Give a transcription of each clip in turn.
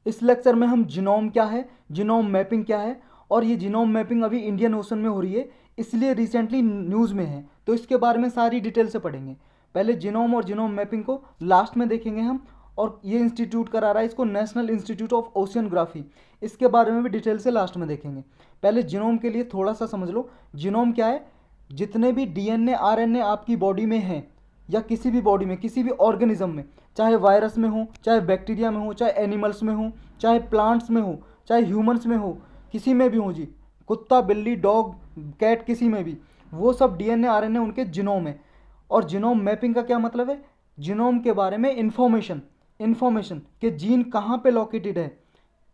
इस लेक्चर में हम जीनोम क्या है, जीनोम मैपिंग क्या है, और ये जीनोम मैपिंग अभी इंडियन ओशन में हो रही है, इसलिए रिसेंटली न्यूज़ में है, तो इसके बारे में सारी डिटेल से पढ़ेंगे। पहले जीनोम और जीनोम मैपिंग को लास्ट में देखेंगे हम, और ये इंस्टीट्यूट करा रहा है इसको नेशनल इंस्टीट्यूट ऑफ ओशियनग्राफी, इसके बारे में भी डिटेल से लास्ट में देखेंगे। पहले जीनोम के लिए थोड़ा सा समझ लो, जीनोम क्या है, जितने भी डीएनए आरएनए आपकी बॉडी में हैं, या किसी भी बॉडी में किसी भी ऑर्गेनिज्म में, चाहे वायरस में हो, चाहे बैक्टीरिया में हो, चाहे एनिमल्स में हो, चाहे प्लांट्स में हो, चाहे ह्यूमंस में हो, किसी में भी हो जी, कुत्ता बिल्ली डॉग कैट किसी में भी, वो सब डीएनए आरएनए उनके जीनोम है। और जीनोम मैपिंग का क्या मतलब है, जीनोम के बारे में इन्फॉर्मेशन कि जीन कहाँ पे लोकेटेड है,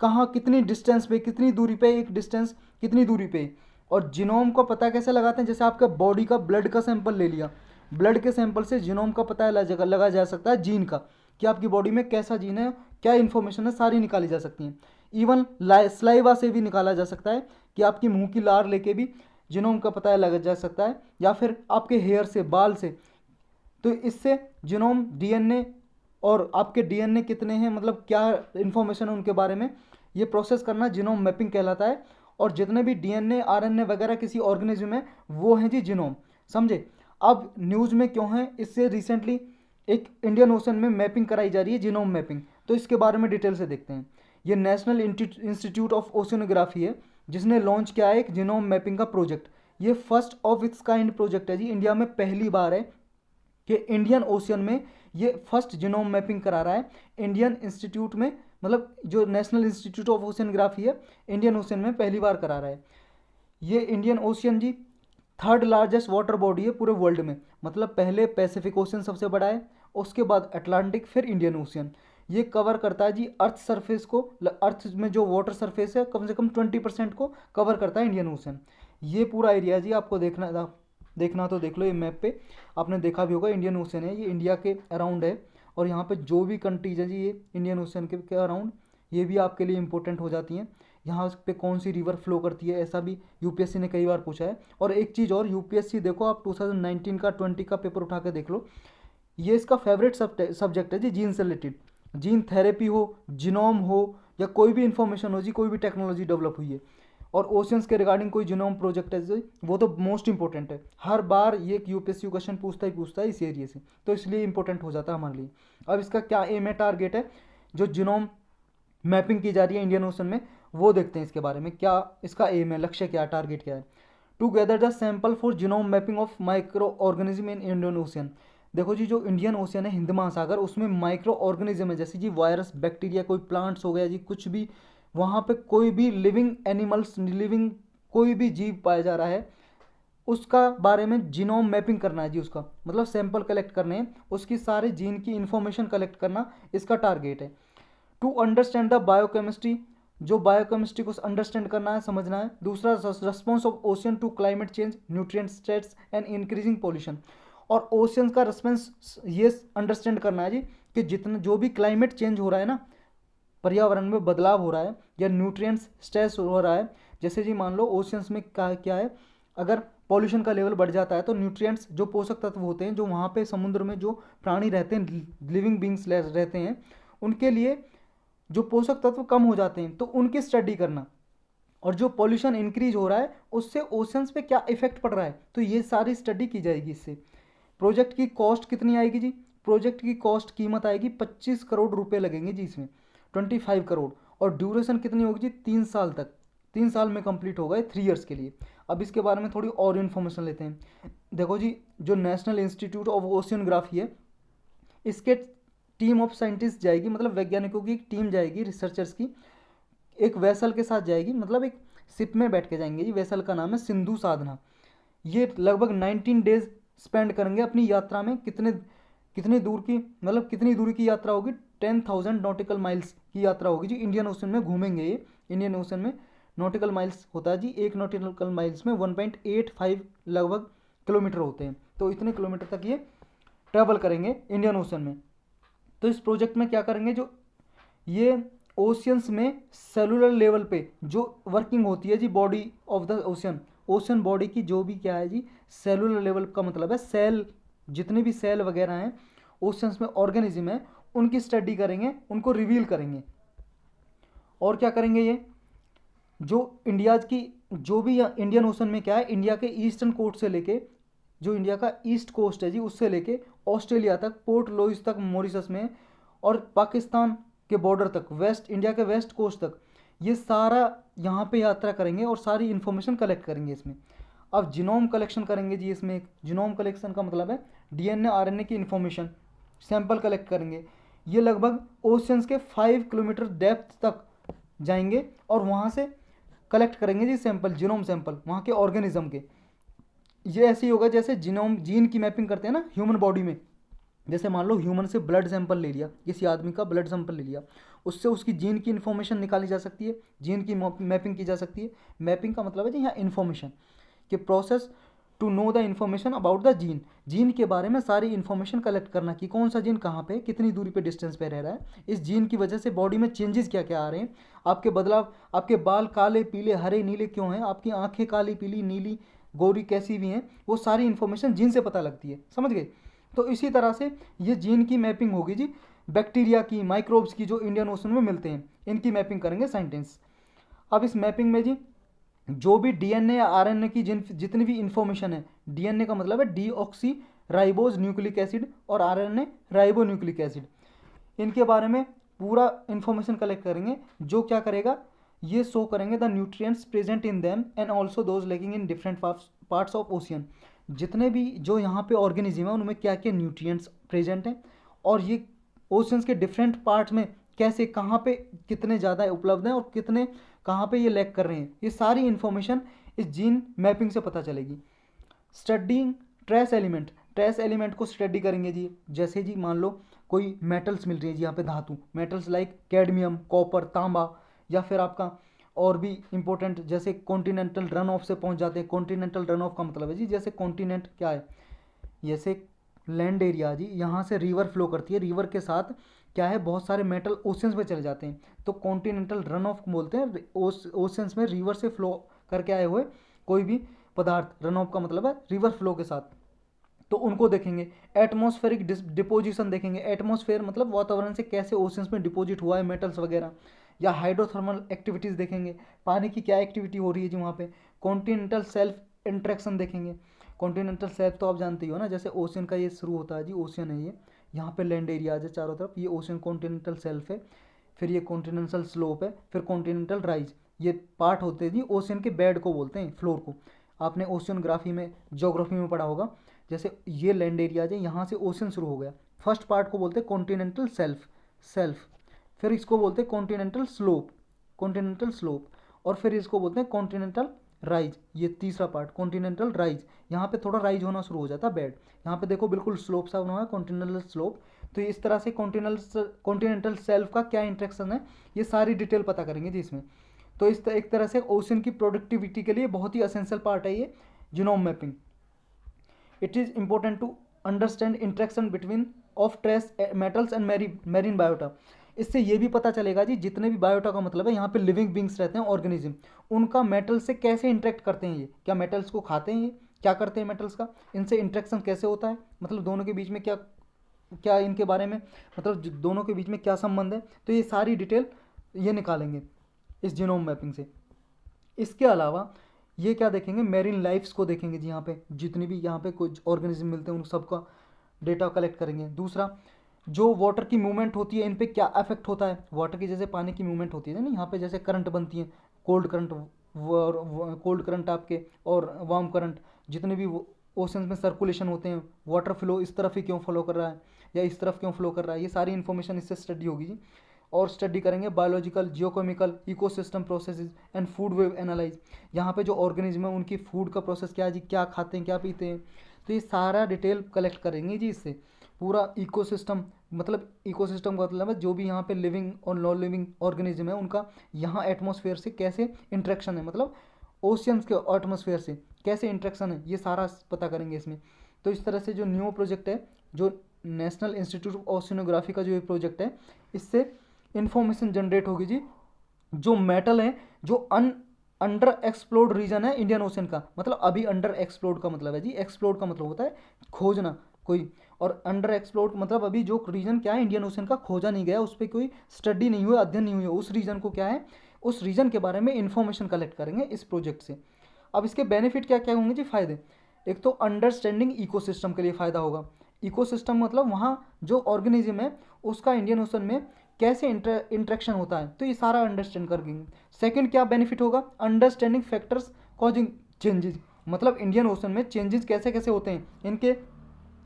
कहाँ कितनी डिस्टेंस पे, कितनी दूरी पे, एक डिस्टेंस कितनी दूरी पे। और जीनोम को पता कैसे लगाते हैं, जैसे आपका बॉडी का ब्लड का सैंपल ले लिया, ब्लड के सैंपल से जीनोम का पता लगा जा सकता है, जीन का, कि आपकी बॉडी में कैसा जीन है, क्या इन्फॉर्मेशन है, सारी निकाली जा सकती हैं। इवन स्लाइवा से भी निकाला जा सकता है, कि आपकी मुंह की लार लेके भी जीनोम का पता लगा जा सकता है, या फिर आपके हेयर से, बाल से। तो इससे जीनोम डीएनए और आपके डीएनए कितने हैं, मतलब क्या इन्फॉर्मेशन है उनके बारे में, ये प्रोसेस करना जीनोम मैपिंग कहलाता है। और जितने भी डीएनए आरएनए वगैरह किसी ऑर्गेनिज्म में, वो हैं जी जीनोम, समझे। अब न्यूज़ में क्यों है, इससे रिसेंटली एक इंडियन ओशन में मैपिंग कराई जा रही है, जीनोम मैपिंग, तो इसके बारे में डिटेल से देखते हैं। ये नेशनल इंस्टीट्यूट ऑफ ओशियनोग्राफी है, जिसने लॉन्च किया है एक जीनोम मैपिंग का प्रोजेक्ट। ये first of its kind project है जी, इंडिया में पहली बार है कि इंडियन ओशियन में ये फर्स्ट जीनोम मैपिंग करा रहा है इंडियन इंस्टीट्यूट में, मतलब जो नेशनल इंस्टीट्यूट ऑफ ओशियनग्राफी है, इंडियन ओशियन में पहली बार करा रहा है। ये इंडियन ओशियन जी थर्ड लार्जेस्ट वाटर बॉडी है पूरे वर्ल्ड में, मतलब पहले पैसिफिक ओशियन सबसे बड़ा है, उसके बाद अटलांटिक, फिर इंडियन ओशियन। ये कवर करता है जी अर्थ सरफेस को, अर्थ में जो वाटर सरफेस है कम से कम 20% को कवर करता है इंडियन ओशियन। ये पूरा एरिया जी आपको देखना तो देख लो, ये मैप पे आपने देखा भी होगा, इंडियन ओशन है, ये इंडिया के अराउंड है। और यहाँ पे जो भी कंट्रीज है जी ये इंडियन ओशन के अराउंड, ये भी आपके लिए इंपॉर्टेंट हो जाती हैं। यहाँ पे कौन सी रिवर फ्लो करती है, ऐसा भी यूपीएससी ने कई बार पूछा है। और एक चीज़ और, यूपीएससी देखो आप 2019 का 20 का पेपर उठा के देख लो, ये इसका फेवरेट सब्जेक्ट है जी, जीन से रिलेटेड। जीन थेरेपी हो, जीनोम हो, या कोई भी इंफॉर्मेशन हो जी, कोई भी टेक्नोलॉजी डेवलप हुई है, और ओशियंस के रिगार्डिंग कोई जीनोम प्रोजेक्ट है जो, वो तो मोस्ट इंपॉर्टेंट है। हर बार ये यूपीएससी क्वेश्चन पूछता है इस एरिया से, तो इसलिए इंपॉर्टेंट हो जाता है हमारे लिए। अब इसका क्या एम है, टारगेट है, जो जीनोम मैपिंग की जा रही है इंडियन ओशन में, वो देखते हैं इसके बारे में, क्या इसका एम है, लक्ष्य क्या है, टारगेट क्या है। To gather the sample for genome mapping of microorganism in Indian ocean. देखो जी, जो इंडियन ओशियन है, हिंद महासागर, उसमें माइक्रो ऑर्गेनिज्म है, जैसे जी वायरस बैक्टीरिया, कोई प्लांट्स हो गया जी, कुछ भी, वहाँ पे कोई भी लिविंग एनिमल्स, लिविंग कोई भी जीव पाया जा रहा है, उसका बारे में जीनोम मैपिंग करना है जी, उसका मतलब सैंपल कलेक्ट करने हैं, उसकी सारे जीन की इंफॉर्मेशन कलेक्ट करना इसका टारगेट है। टू अंडरस्टैंड द बायोकेमिस्ट्री, जो बायोकेमिस्ट्री को अंडरस्टैंड करना है, समझना है। दूसरा, response of ocean to climate change, nutrient status and increasing pollution. और ओशियन का रेस्पॉन्स ये अंडरस्टैंड करना है जी, कि जितना जो भी क्लाइमेट चेंज हो रहा है ना, पर्यावरण में बदलाव हो रहा है, या न्यूट्रिएंट्स स्ट्रेस हो रहा है, जैसे जी मान लो ओशियंस में क्या है, अगर पॉल्यूशन का लेवल बढ़ जाता है तो न्यूट्रिएंट्स, जो पोषक तत्व होते हैं, जो वहाँ पे समुद्र में जो प्राणी रहते हैं, लिविंग बींग्स रहते हैं, उनके लिए जो पोषक तत्व कम हो जाते हैं, तो उनकी स्टडी करना। और जो पॉल्यूशन इंक्रीज हो रहा है, उससे ओशंस पे क्या इफेक्ट पड़ रहा है, तो ये सारी स्टडी की जाएगी इससे। प्रोजेक्ट की कॉस्ट कितनी आएगी जी, प्रोजेक्ट की कॉस्ट कीमत आएगी 25 करोड़ रुपए लगेंगे जी इसमें, 25 करोड़। और ड्यूरेशन कितनी होगी जी, 3 साल तक, 3 साल में कंप्लीट होगा, 3 ईयर्स के लिए। अब इसके बारे में थोड़ी और इन्फॉर्मेशन लेते हैं। देखो जी, जो नेशनल इंस्टीट्यूट ऑफ ओशियनग्राफी है, इसके टीम ऑफ साइंटिस्ट जाएगी, मतलब वैज्ञानिकों की एक टीम जाएगी, रिसर्चर्स की, एक वेसल के साथ जाएगी, मतलब एक शिप में बैठ के जाएंगे जी, वेसल का नाम है सिंधु साधना। ये लगभग 19 डेज स्पेंड करेंगे अपनी यात्रा में। कितनी दूर की, मतलब कितनी दूरी की यात्रा होगी, 10,000 नॉटिकल माइल्स की यात्रा होगी जी, इंडियन ओशन में घूमेंगे ये। इंडियन ओशन में नॉटिकल माइल्स होता है जी, एक नॉटिकल माइल्स में 1.85 लगभग किलोमीटर होते हैं, तो इतने किलोमीटर तक ये ट्रैवल करेंगे इंडियन ओशन में। तो इस प्रोजेक्ट में क्या करेंगे, जो ये ओशियंस में सेलुलर लेवल पे जो वर्किंग होती है जी, body of the ocean, ocean body की जो भी क्या है जी, सेलुलर लेवल का मतलब है सेल, जितने भी सेल वगैरह हैं ओशंस में, ऑर्गेनिज्म है, उनकी स्टडी करेंगे, उनको रिवील करेंगे। और क्या करेंगे ये जो इंडिया की जो भी इंडियन ओशन में क्या है, इंडिया के ईस्टर्न कोस्ट से लेके जो इंडिया का ईस्ट कोस्ट है जी उससे लेके ऑस्ट्रेलिया तक, पोर्ट लुइस तक मॉरिशस में, और पाकिस्तान के बॉर्डर तक, वेस्ट इंडिया के वेस्ट कोस्ट तक, ये सारा यहाँ पे यात्रा करेंगे और सारी इन्फॉर्मेशन कलेक्ट करेंगे इसमें। अब जिनोम कलेक्शन करेंगे जी इसमें। एक जिनोम कलेक्शन का मतलब है डीएनए आरएनए की इन्फॉर्मेशन सैंपल कलेक्ट करेंगे। ये लगभग ओशंस के 5 किलोमीटर डेप्थ तक जाएंगे और वहाँ से कलेक्ट करेंगे जी सैंपल, जिनोम सैंपल वहाँ के ऑर्गेनिज्म के। ये ऐसे ही होगा जैसे जिनोम जीन की मैपिंग करते हैं ना ह्यूमन बॉडी में। जैसे मान लो ह्यूमन से ब्लड सैंपल ले लिया, किसी आदमी का ब्लड सैंपल ले लिया, उससे उसकी जीन की इन्फॉर्मेशन निकाली जा सकती है, जीन की मैपिंग की जा सकती है। मैपिंग का मतलब है जी यहाँ इन्फॉर्मेशन कि process to know the information about the gene, gene के बारे में सारी इन्फॉर्मेशन कलेक्ट करना कि कौन सा जीन कहाँ पे कितनी दूरी पे डिस्टेंस पे रह रहा है, इस जीन की वजह से बॉडी में चेंजेस क्या क्या आ रहे हैं, आपके बदलाव, आपके बाल काले पीले हरे नीले क्यों हैं, आपकी आंखें काली पीली नीली गोरी कैसी भी हैं, वो सारी इन्फॉर्मेशन जीन से पता लगती है। समझ गए? तो इसी तरह से ये जीन की मैपिंग होगी जी। बैक्टीरिया की, माइक्रोब्स की जो इंडियन ओशन में मिलते हैं, इनकी मैपिंग करेंगे साइंटिस्ट। अब इस मैपिंग में जी जो भी डीएनए या आरएनए की जितनी भी इंफॉर्मेशन है, डीएनए का मतलब है डीऑक्सी राइबोज न्यूक्लिक एसिड और आरएनए राइबो न्यूक्लिक एसिड, इनके बारे में पूरा इंफॉर्मेशन कलेक्ट करेंगे। जो क्या करेगा, ये शो करेंगे the nutrients present in them and also those lacking in different parts of ocean. जितने भी जो यहाँ पे ऑर्गेनिज्म है उनमें क्या क्या न्यूट्रिएंट्स प्रेजेंट हैं और ये ओशंस के डिफरेंट पार्ट्स में कैसे कहाँ पे कितने ज़्यादा उपलब्ध हैं और कितने कहाँ पे ये लैक कर रहे हैं, ये सारी इन्फॉर्मेशन इस जीन मैपिंग से पता चलेगी। Studying trace element, trace element को स्टडी करेंगे जी। जैसे जी मान लो कोई मेटल्स मिल रही है जी यहाँ पे, धातु मेटल्स लाइक कैडमियम, कॉपर, तांबा, या फिर आपका और भी इंपॉर्टेंट जैसे कॉन्टिनेंटल रन ऑफ से पहुँच जाते हैं। कॉन्टिनेंटल रन ऑफ का मतलब है जी जैसे कॉन्टिनेंट क्या है, जैसे लैंड एरिया जी, यहाँ से रिवर फ्लो करती है, रिवर के साथ क्या है बहुत सारे मेटल ओशंस में चले जाते हैं, तो कॉन्टिनेंटल रन ऑफ बोलते हैं। ओशंस में रिवर से फ्लो करके आए हुए कोई भी पदार्थ, रन ऑफ का मतलब है रिवर फ्लो के साथ, तो उनको देखेंगे। एटमॉस्फेरिक डिपोजिशन देखेंगे, एटमॉस्फेयर मतलब वातावरण से कैसे ओशंस में डिपोजिट हुआ है मेटल्स वगैरह। या हाइड्रोथर्मल एक्टिविटीज़ देखेंगे, पानी की क्या एक्टिविटी हो रही है जी वहाँ पे। कॉन्टिनेंटल सेल्फ इंट्रैक्शन देखेंगे। कॉन्टिनेंटल सेल्फ तो आप जानते ही हो ना, जैसे ओशियन का ये शुरू होता है जी, ओशियन है ये, यहाँ पे लैंड एरिया है चारों तरफ, ये ओशियन कॉन्टिनेंटल सेल्फ है, फिर ये कॉन्टिनेंटल स्लोप है, फिर कॉन्टिनेंटल राइज, ये पार्ट होते हैं जी ओशियन के बेड को बोलते हैं, फ्लोर को। आपने ओशियनग्राफी में ज्योग्राफी में पढ़ा होगा। जैसे ये लैंड एरिया है, यहाँ से ओशियन शुरू हो गया, फर्स्ट पार्ट को बोलते हैं कॉन्टिनेंटल सेल्फ, फिर इसको बोलते हैं कॉन्टिनेंटल स्लोप, कॉन्टिनेंटल स्लोप, और फिर इसको बोलते हैं कॉन्टिनेंटल राइज, ये तीसरा पार्ट कॉन्टिनेंटल राइज। यहाँ पे थोड़ा राइज होना शुरू हो जाता है बेड, यहाँ पे देखो बिल्कुल स्लोप सा बना हुआ है कॉन्टिनेंटल स्लोप। तो इस तरह से कॉन्टिनेंटल सेल्फ का क्या इंट्रैक्शन है, ये सारी डिटेल पता करेंगे जी इसमें। तो इस एक तरह से ओशन की प्रोडक्टिविटी के लिए बहुत ही असेंशियल पार्ट है ये genome mapping. It is important to understand interaction between of trace metals and marine biota. इससे ये भी पता चलेगा जी जितने भी बायोटा का मतलब है यहाँ पे लिविंग बींग्स रहते हैं ऑर्गेनिज्म, उनका मेटल से कैसे इंटरेक्ट करते हैं, ये क्या मेटल्स को खाते हैं, ये क्या करते हैं मेटल्स का, इनसे इंटरेक्शन कैसे होता है, मतलब दोनों के बीच में क्या क्या इनके बारे में, मतलब दोनों के बीच में क्या संबंध है। तो ये सारी डिटेल ये निकालेंगे इस जीनोम मैपिंग से। इसके अलावा ये क्या देखेंगे, मेरीन लाइफ्स को देखेंगे जी, यहाँ पे जितनी भी यहाँ पे कुछ ऑर्गेनिज्म मिलते हैं उन सबका डेटा कलेक्ट करेंगे। दूसरा जो वाटर की मूवमेंट होती है इन पे क्या इफेक्ट होता है, वाटर की जैसे पानी की मूवमेंट होती है ना यहाँ पे, जैसे करंट बनती है, कोल्ड करंट, कोल्ड करंट आपके और वार्म करंट, जितने भी ओशंस में सर्कुलेशन होते हैं, वाटर फ्लो इस तरफ ही क्यों फ्लो कर रहा है या इस तरफ क्यों फ्लो कर रहा है, ये सारी इन्फॉर्मेशन इससे स्टडी होगी जी। और स्टडी करेंगे biological, geochemical, ecosystem processes and food web analyse, यहाँ पे जो ऑर्गेनिज्म है उनकी फूड का प्रोसेस क्या है जी, क्या खाते हैं क्या पीते हैं, तो ये सारा डिटेल कलेक्ट करेंगे जी इससे। पूरा इकोसिस्टम, मतलब इकोसिस्टम का मतलब है जो भी यहाँ पे लिविंग और नॉन लिविंग ऑर्गेनिज्म है उनका यहाँ एटमॉस्फेयर से कैसे इंट्रैक्शन है, मतलब ओशियंस के एटमॉस्फेयर से कैसे इंट्रैक्शन है, ये सारा पता करेंगे इसमें। तो इस तरह से जो न्यू प्रोजेक्ट है, जो नेशनल इंस्टीट्यूट ऑफ ओशियनोग्राफी का जो ये प्रोजेक्ट है, इससे इंफॉर्मेशन जनरेट होगी जी। जो मेटल है जो अंडर एक्सप्लोर्ड रीजन है इंडियन ओशन का, मतलब अभी अंडर एक्सप्लोर्ड का मतलब है जी, एक्सप्लोर्ड का मतलब होता है खोजना, कोई। और अंडर एक्सप्लोर्ड मतलब अभी जो रीजन क्या है इंडियन ओशन का खोजा नहीं गया, उस पर कोई स्टडी नहीं हुई, अध्ययन नहीं हुई, उस रीजन को क्या है, उस रीजन के बारे में इंफॉर्मेशन कलेक्ट करेंगे इस प्रोजेक्ट से। अब इसके बेनिफिट क्या क्या होंगे जी, फायदे। एक तो अंडरस्टैंडिंग इकोसिस्टम के लिए फ़ायदा होगा। इकोसिस्टम मतलब वहाँ जो ऑर्गेनिज्म है उसका इंडियन ओशन में कैसे इंट्रैक्शन होता है, तो ये सारा अंडरस्टैंड करेंगे। सेकंड क्या बेनिफिट होगा, अंडरस्टैंडिंग फैक्टर्स कॉजिंग चेंजेस, मतलब इंडियन ओशन में चेंजेस कैसे कैसे होते हैं इनके,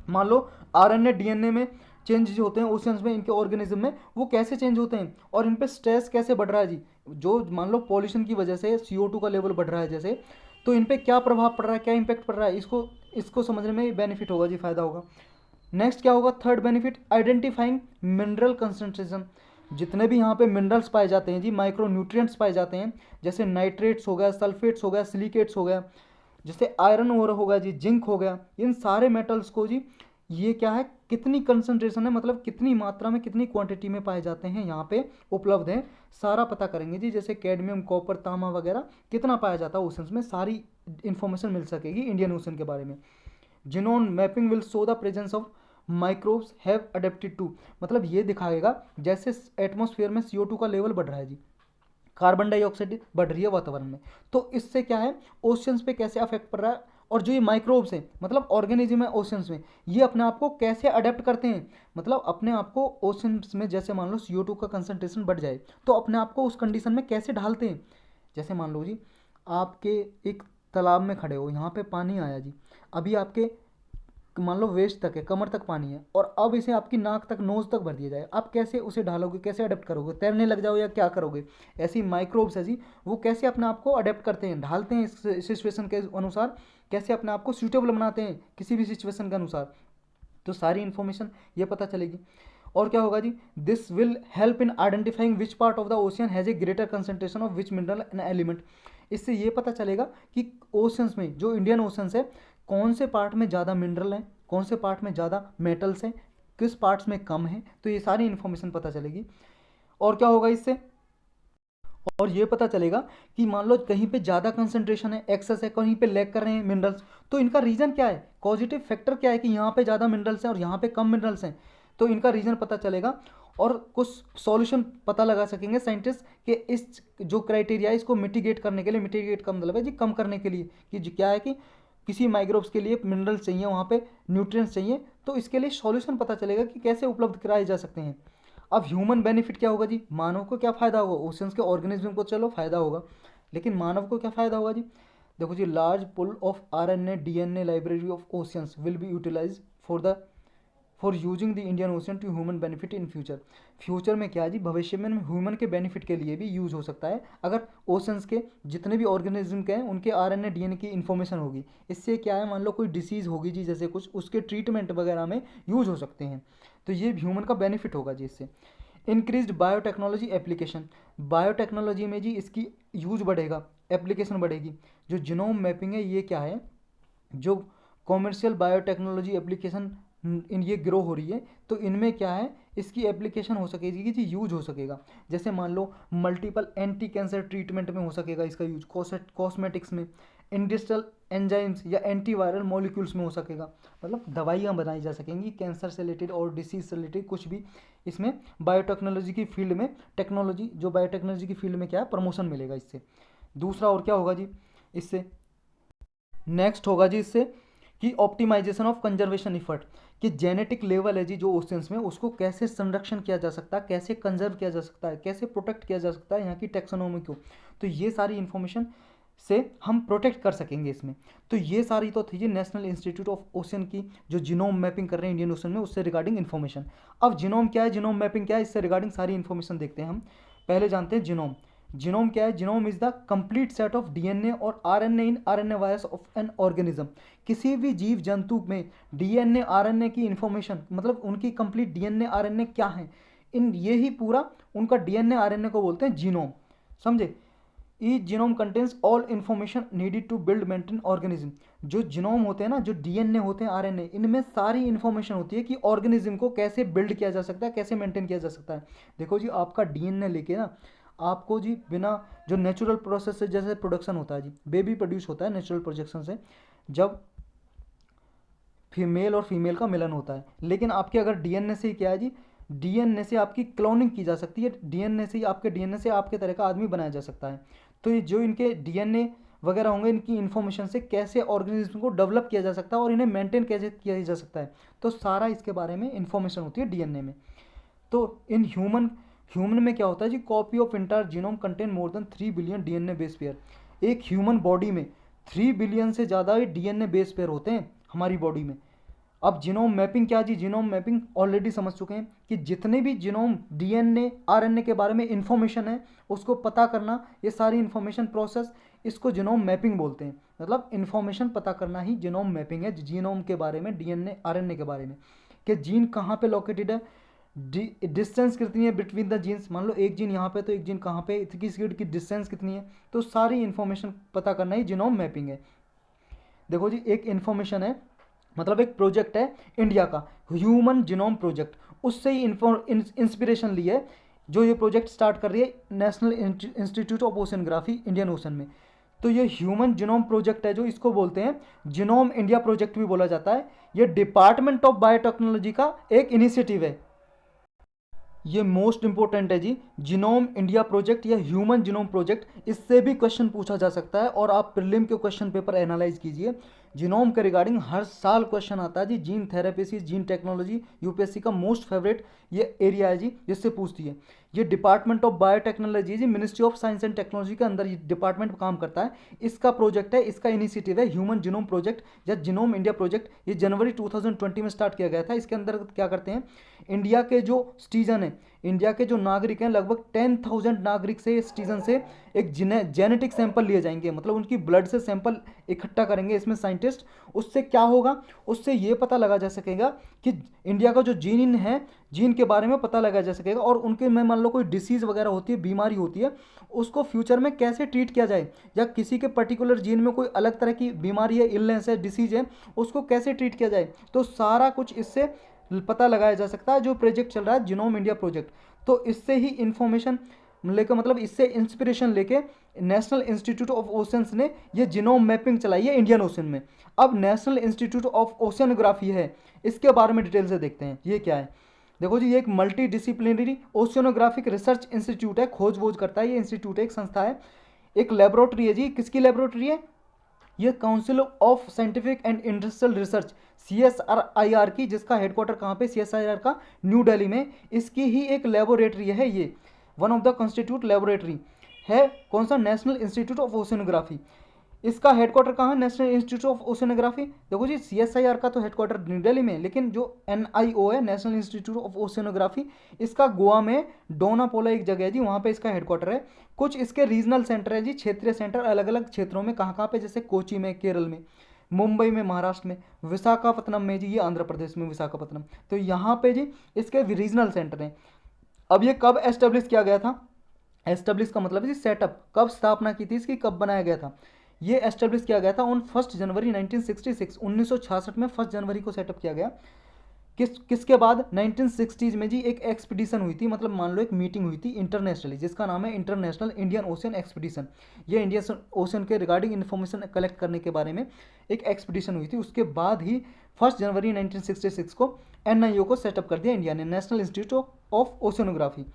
मान लो आरएनए डीएनए में चेंज होते हैं ओशियंस में, इनके ऑर्गेनिज्म में वो कैसे चेंज होते हैं, और इन पे स्ट्रेस कैसे बढ़ रहा है जी, जो मान लो पॉल्यूशन की वजह से CO2 का लेवल बढ़ रहा है जैसे, तो इन पे क्या प्रभाव पड़ रहा है, क्या इंपैक्ट पड़ रहा है, इसको इसको समझने में बेनिफिट होगा जी, फायदा होगा। नेक्स्ट क्या होगा, third benefit, identifying mineral concentration. जितने भी यहाँ पे मिनरल्स पाए जाते हैं जी, माइक्रो न्यूट्रिएंट्स पाए जाते हैं, जैसे नाइट्रेट्स हो गया, सल्फेट्स हो गया, सिलिकेट्स हो गया, जैसे आयरन और होगा जी, जिंक हो गया, इन सारे मेटल्स को जी ये क्या है, कितनी कंसंट्रेशन है, मतलब कितनी मात्रा में कितनी क्वांटिटी में पाए जाते हैं यहाँ पे उपलब्ध हैं, सारा पता करेंगे जी। जैसे कैडमियम, कॉपर, तांबा वगैरह कितना पाया जाता है ओशंस में, सारी इन्फॉर्मेशन मिल सकेगी इंडियन ओशन के बारे में। Genome mapping will show the presence of microbes have adapted to, मतलब ये दिखाएगा जैसे एटमॉस्फेयर में CO2 का लेवल बढ़ रहा है जी, कार्बन डाइऑक्साइड बढ़ रही है वातावरण में, तो इससे क्या है ओशियंस पे कैसे अफेक्ट पड़ रहा है, और जो ये माइक्रोब्स हैं मतलब ऑर्गेनिज्म है ओशियंस में, ये अपने आप को कैसे अडेप्ट करते हैं, मतलब अपने आप को ओशियंस में जैसे मान लो CO2 का कंसंट्रेशन बढ़ जाए तो अपने आप को उस कंडीशन में कैसे ढालते हैं। जैसे मान लो जी आपके एक तालाब में खड़े हो, यहाँ पे पानी आया जी, अभी आपके मान लो वेस्ट तक है, कमर तक पानी है, और अब इसे आपकी नाक तक, नोज तक भर दिया जाए, आप कैसे उसे ढालोगे, कैसे अडेप्ट करोगे, तैरने लग जाओ या क्या करोगे। ऐसी माइक्रोब्स है जी, वो कैसे अपने आप को अडेप्ट करते हैं, ढालते हैं इस सिचुएशन के अनुसार, कैसे अपने आप को सूटेबल बनाते हैं किसी भी सिचुएशन के अनुसार, तो सारी इन्फॉर्मेशन ये पता चलेगी। और क्या होगा जी, this will help in identifying which part of the ocean has a greater concentration of which mineral and element. इससे ये पता चलेगा कि ओशंस में, जो इंडियन ओशंस है, कौन से पार्ट में ज़्यादा मिनरल हैं, कौन से पार्ट में ज़्यादा मेटल्स हैं, किस पार्ट्स में कम है, तो ये सारी इन्फॉर्मेशन पता चलेगी। और क्या होगा इससे, और ये पता चलेगा कि मान लो कहीं पे ज़्यादा कंसंट्रेशन है, एक्सेस है, कहीं पे लैक कर रहे हैं मिनरल्स, तो इनका रीज़न क्या है, पॉजिटिव फैक्टर क्या है कि यहाँ पे ज़्यादा मिनरल्स हैं और यहाँ पे कम मिनरल्स हैं, तो इनका रीज़न पता चलेगा, और कुछ सॉल्यूशन पता लगा सकेंगे साइंटिस्ट कि इस जो क्राइटेरिया है इसको मिटिगेट करने के लिए, मिटिगेट का मतलब है जी कम करने के लिए, कि क्या है कि किसी माइक्रोब्स के लिए मिनरल्स चाहिए, वहाँ पे न्यूट्रिएंट्स चाहिए, तो इसके लिए सॉल्यूशन पता चलेगा कि कैसे उपलब्ध कराए जा सकते हैं। अब ह्यूमन बेनिफिट क्या होगा जी, मानव को क्या फ़ायदा होगा, ओशंस के ऑर्गेनिज्म को चलो फ़ायदा होगा, लेकिन मानव को क्या फ़ायदा होगा जी, देखो जी, large pool of RNA DNA library of oceans will be utilise for using the Indian Ocean to human benefit in future. Future में क्या है जी, भविष्य में ह्यूमन के बेनिफिट के लिए भी यूज़ हो सकता है, अगर ओशंस के जितने भी ऑर्गेनिज्म के हैं उनके RNA DNA की इन्फॉर्मेशन होगी, इससे क्या है, मान लो कोई डिसीज़ होगी जी जैसे कुछ, उसके ट्रीटमेंट वगैरह में यूज़ हो सकते हैं, तो ये ह्यूमन का बेनिफिट होगा जी इससे। इंक्रीज्ड बायोटेक्नोलॉजी एप्लीकेशन, बायोटेक्नोलॉजी में जी इसकी यूज बढ़ेगा, एप्लीकेशन बढ़ेगी। जो जिनोम मैपिंग है ये क्या है, जो कॉमर्शियल बायोटेक्नोलॉजी एप्लीकेशन इन ये ग्रो हो रही है, तो इनमें क्या है, इसकी एप्लीकेशन हो सकेगी जी, यूज हो सकेगा। जैसे मान लो मल्टीपल एंटी कैंसर ट्रीटमेंट में हो सकेगा इसका यूज, कॉस्मेटिक्स में, इंडस्ट्रियल एंजाइम्स या एंटीवायरल मॉलिक्यूल्स में हो सकेगा, मतलब दवाइयाँ बनाई जा सकेंगी कैंसर से रिलेटेड और डिसीज से रिलेटेड कुछ भी, इसमें बायोटेक्नोलॉजी की फील्ड में, टेक्नोलॉजी जो बायोटेक्नोलॉजी की फील्ड में क्या है, प्रमोशन मिलेगा इससे। दूसरा और क्या होगा जी इससे, नेक्स्ट होगा जी इससे कि ऑप्टिमाइजेशन ऑफ कंजर्वेशन इफर्ट, कि जेनेटिक लेवल है जी जो ओशंस में, उसको कैसे संरक्षण किया जा सकता है, कैसे कंजर्व किया जा सकता है, कैसे प्रोटेक्ट किया जा सकता है यहाँ की टैक्सोनॉमी को, तो ये सारी इन्फॉर्मेशन से हम प्रोटेक्ट कर सकेंगे इसमें। तो ये सारी तो थी जी नेशनल इंस्टीट्यूट ऑफ ओशन की जो जिनोम मैपिंग कर रहे हैं इंडियन ओशन में, उससे रिगार्डिंग इन्फॉर्मेशन। अब जिनोम क्या है, जिनोम मैपिंग क्या है, इससे रिगार्डिंग सारी इन्फॉर्मेशन देखते हैं हम। पहले जानते हैं जिनोम। जिनोम क्या है, genome is the complete set of DNA और RNA in RNA virus of an organism. किसी भी जीव जंतु में DNA RNA की इन्फॉर्मेशन, मतलब उनकी कंप्लीट DNA RNA क्या है, इन ये ही पूरा उनका DNA RNA को बोलते हैं जीनोम, समझे। ई genome contains all information needed to build maintain organism. जो जीनोम होते हैं ना, जो DNA होते हैं, RNA, इनमें सारी इन्फॉर्मेशन होती है कि ऑर्गेनिज्म को कैसे बिल्ड किया जा सकता है, कैसे मेंटेन किया जा सकता है। देखो जी आपका DNA लेके ना, आपको जी बिना जो नेचुरल प्रोसेस से जैसे प्रोडक्शन होता है जी, बेबी प्रोड्यूस होता है नेचुरल प्रोजेक्शन से, जब मेल और फीमेल का मिलन होता है। लेकिन आपके अगर डीएनए से ही क्या है जी, डीएनए से आपकी क्लोनिंग की जा सकती है, डीएनए से ही आपके डीएनए से आपके तरह का आदमी बनाया जा सकता है। तो ये जो इनके डीएनए वगैरह होंगे, इनकी इन्फॉर्मेशन से कैसे ऑर्गेनिज्म को डेवलप किया जा सकता है और इन्हें मेंटेन कैसे किया जा सकता है, तो सारा इसके बारे में इन्फॉर्मेशन होती है डीएनए में। तो इन ह्यूमन में क्या होता है जी, copy of entire genome contain more than 3 billion DNA base pair. एक ह्यूमन बॉडी में 3 बिलियन से ज़्यादा डीएनए बेस पेयर होते हैं हमारी बॉडी में। अब जीनोम मैपिंग क्या जी, जीनोम मैपिंग ऑलरेडी समझ चुके हैं कि जितने भी जीनोम डीएनए आरएनए के बारे में इंफॉर्मेशन है उसको पता करना, ये सारी इंफॉर्मेशन प्रोसेस, इसको जीनोम मैपिंग बोलते हैं। मतलब इंफॉर्मेशन पता करना ही जीनोम मैपिंग है, जीनोम के बारे में, डीएनए आरएनए के बारे में, कि जीन कहाँ पे लोकेटेड है, डिस्टेंस कितनी है बिटवीन द जीन्स, मान लो एक जीन यहाँ पे तो एक जीन कहाँ पे, की डिस्टेंस कितनी है, तो सारी इन्फॉर्मेशन पता करना ही जीनोम मैपिंग है। देखो जी, एक इन्फॉर्मेशन है, मतलब एक प्रोजेक्ट है इंडिया का, ह्यूमन जीनोम प्रोजेक्ट, उससे ही इंस्पिरेशन ली है जो ये प्रोजेक्ट स्टार्ट कर रही है National Institute of Oceanography Indian Ocean में। तो ये ह्यूमन जीनोम प्रोजेक्ट है जो इसको बोलते हैं जीनोम इंडिया प्रोजेक्ट भी बोला जाता है। ये डिपार्टमेंट ऑफ बायोटेक्नोलॉजी का एक इनिशिएटिव है। ये मोस्ट इंपॉर्टेंट है जी, जीनोम इंडिया प्रोजेक्ट या ह्यूमन जीनोम प्रोजेक्ट, इससे भी क्वेश्चन पूछा जा सकता है। और आप प्रीलिम के क्वेश्चन पेपर एनालाइज कीजिए, जीनोम के रिगार्डिंग हर साल क्वेश्चन आता है जी। जीन थेरेपी से जीन टेक्नोलॉजी यूपीएससी का मोस्ट फेवरेट ये एरिया है जी, जिससे पूछती है। ये डिपार्टमेंट ऑफ बायोटेक्नोलॉजी जी, ministry of science and technology के अंदर ये डिपार्टमेंट काम करता है। इसका प्रोजेक्ट है, इसका इनिशिएटिव है ह्यूमन जीनोम प्रोजेक्ट या जीनोम इंडिया प्रोजेक्ट। ये जनवरी 2020 में स्टार्ट किया गया था। इसके अंदर क्या करते हैं, इंडिया के जो सिटीजन है, इंडिया के जो नागरिक हैं, लगभग 10,000 नागरिक से, सिटीजन से एक जेनेटिक सैंपल लिए जाएंगे, मतलब उनकी ब्लड से सैंपल इकट्ठा करेंगे इसमें साइंटिस्ट। उससे क्या होगा, उससे ये पता लगा जा सकेगा कि इंडिया का जो जीन है, जीन के बारे में पता लगा जा सकेगा। और उनके में मान लो कोई डिसीज़ वगैरह होती है, बीमारी होती है, उसको फ्यूचर में कैसे ट्रीट किया जाए, या किसी के पर्टिकुलर जीन में कोई अलग तरह की बीमारी है, इलनेस है, डिसीज है, उसको कैसे ट्रीट किया जाए, तो सारा कुछ इससे पता लगाया जा सकता है। जो प्रोजेक्ट चल रहा है जीनोम इंडिया प्रोजेक्ट, तो इससे ही इंफॉर्मेशन लेकर, मतलब इससे इंस्पिरेशन लेके नेशनल इंस्टीट्यूट ऑफ ओशंस ने ये जीनोम मैपिंग चलाई है इंडियन ओशन में। अब नेशनल इंस्टीट्यूट ऑफ ओशनोग्राफी है, इसके बारे में डिटेल से देखते हैं ये क्या है। देखो जी, ये एक multi disciplinary oceanographic research institute है, खोज वोज करता है ये इंस्टीट्यूट, एक संस्था है, एक लेबोरेटरी है जी। किसकी लेबोरेटरी है, ये council of scientific and industrial research CSIR की, जिसका हेडक्वार्टर कहाँ पे, CSIR का न्यू दिल्ली में, इसकी ही एक लेबोरेटरी है ये, one of the constitute laboratory है। कौन सा, नेशनल इंस्टीट्यूट ऑफ ओशनोग्राफी। इसका हेडक्वार्टर कहाँ है, नेशनल इंस्टीट्यूट ऑफ ओशनोग्राफी। देखो जी, CSIR का तो हेडक्वार्टर न्यू दिल्ली में, लेकिन जो NIO है, नेशनल इंस्टीट्यूट ऑफ ओशनोग्राफी, इसका गोवा में डोनापोला एक जगह है जी, वहाँ पे इसका हेडक्वार्टर है। कुछ इसके रीजनल सेंटर है जी, क्षेत्रीय सेंटर अलग अलग क्षेत्रों में, कहाँ कहाँ पे, जैसे कोची में केरल में, मुंबई में महाराष्ट्र में, विशाखापत्तनम में जी, ये आंध्र प्रदेश में विशाखापत्तनम। तो यहाँ पे जी इसके रीजनल सेंटर हैं। अब ये कब एस्टेब्लिश किया गया था, एस्टेब्लिश का मतलब है जी सेटअप, कब स्थापना की थी इसकी, कब बनाया गया था। ये एस्टेब्लिश किया गया था ऑन 1 जनवरी 1966, 1966 में 1 जनवरी को सेटअप किया गया। किसके बाद 1960s में जी एक एक्सपीडिशन हुई थी, मतलब मान लो एक मीटिंग हुई थी इंटरनेशनली, जिसका नाम है इंटरनेशनल इंडियन ओशन एक्सपीडिशन। ये इंडियन ओशन के रिगार्डिंग इन्फॉर्मेशन कलेक्ट करने के बारे में एक एक्सपीडिशन हुई थी। उसके बाद ही 1 जनवरी 1966 को NIO को सेटअप कर दिया इंडिया ने, नेशनल इंस्टीट्यूट ऑफ ओशनोग्राफी।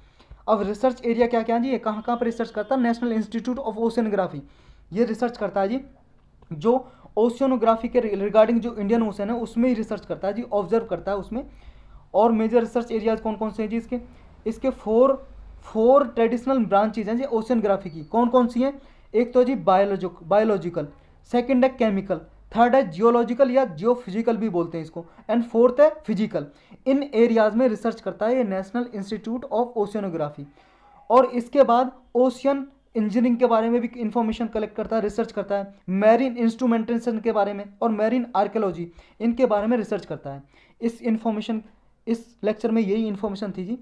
अब रिसर्च एरिया क्या क्या जी, ये कहाँ कहाँ पर रिसर्च करता है, नेशनल इंस्टीट्यूट ऑफ ओशनोग्राफी ये रिसर्च करता है जी, जो ओशियोनोग्राफी के रिगार्डिंग जो इंडियन ओशन है उसमें ही रिसर्च करता है जी, ऑब्जर्व करता है उसमें। और मेजर रिसर्च एरियाज कौन कौन से हैं जी, इसके फोर ट्रेडिशनल ब्रांचेज हैं जी ओशियोनोग्राफी की। कौन कौन सी हैं, एक तो जी बायोलॉजिकल, सेकंड है केमिकल, थर्ड है जियोलॉजिकल या जियोफिजिकल भी बोलते हैं इसको, एंड फोर्थ है फिजिकल। इन एरियाज में रिसर्च करता है ये नेशनल इंस्टीट्यूट ऑफ ओशियोनोग्राफी। और इसके बाद ओशियन इंजीनियरिंग के बारे में भी इंफॉर्मेशन कलेक्ट करता है, रिसर्च करता है, मैरीन इंस्ट्रूमेंटेशन के बारे में और मैरीन आर्कियोलॉजी, इनके बारे में रिसर्च करता है। इस लेक्चर में यही इन्फॉर्मेशन थी जी।